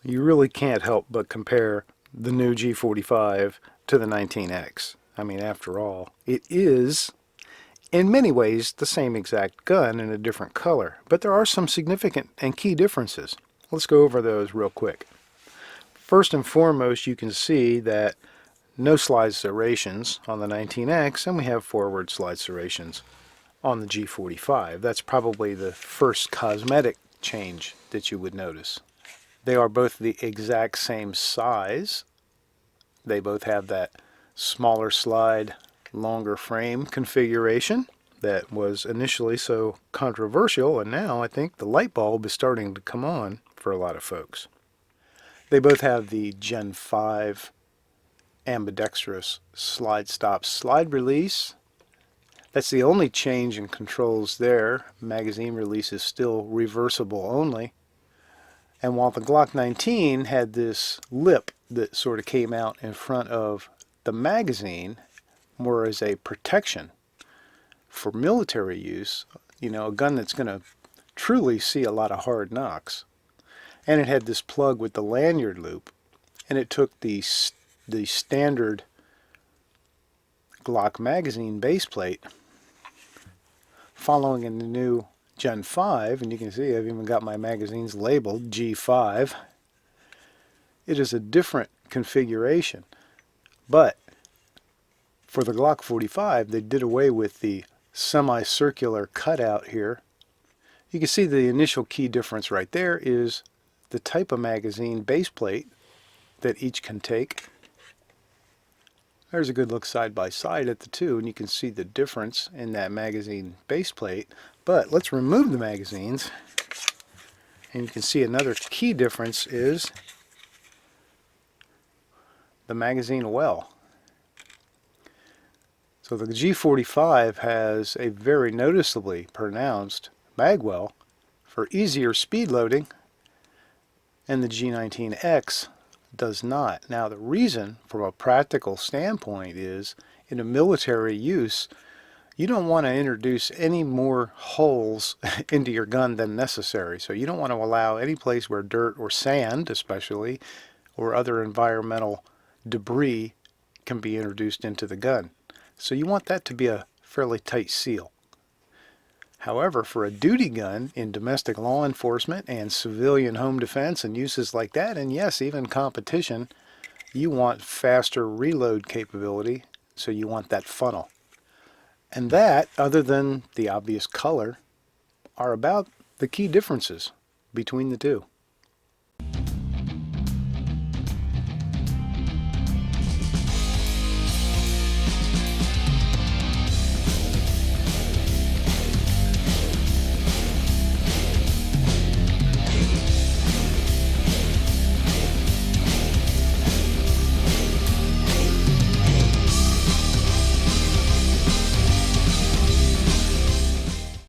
You really can't help but compare the new G45 to the 19X. I mean, after all, it is, in many ways, the same exact gun in a different color, but there are some significant and key differences. Let's go over those real quick. First and foremost, you can see that no slide serrations on the 19X, and we have forward slide serrations on the G45. That's probably the first cosmetic change that you would notice. They are both the exact same size. They both have that smaller slide, longer frame configuration that was initially so controversial, and now I think the light bulb is starting to come on for a lot of folks. They both have the Gen 5 ambidextrous slide stop slide release. That's the only change in controls there. Magazine release is still reversible only. And while the Glock 19 had this lip that sort of came out in front of the magazine, more as a protection for military use, you know, a gun that's going to truly see a lot of hard knocks. And it had this plug with the lanyard loop, and it took the standard Glock magazine base plate, following in the new Gen 5, and you can see I've even got my magazines labeled G5. It is a different configuration, but for the Glock 45 they did away with the semicircular cutout here. You can see the initial key difference right there is the type of magazine base plate that each can take. There's a good look side by side at the two, and you can see the difference in that magazine base plate. But let's remove the magazines, and you can see another key difference is the magazine well. So the G45 has a very noticeably pronounced mag well for easier speed loading, and the G19X does not. Now the reason from a practical standpoint is in a military use you don't want to introduce any more holes into your gun than necessary. So you don't want to allow any place where dirt or sand especially or other environmental debris can be introduced into the gun. So you want that to be a fairly tight seal. However, for a duty gun in domestic law enforcement and civilian home defense and uses like that, and yes, even competition, you want faster reload capability, so you want that funnel. And that, other than the obvious color, are about the key differences between the two.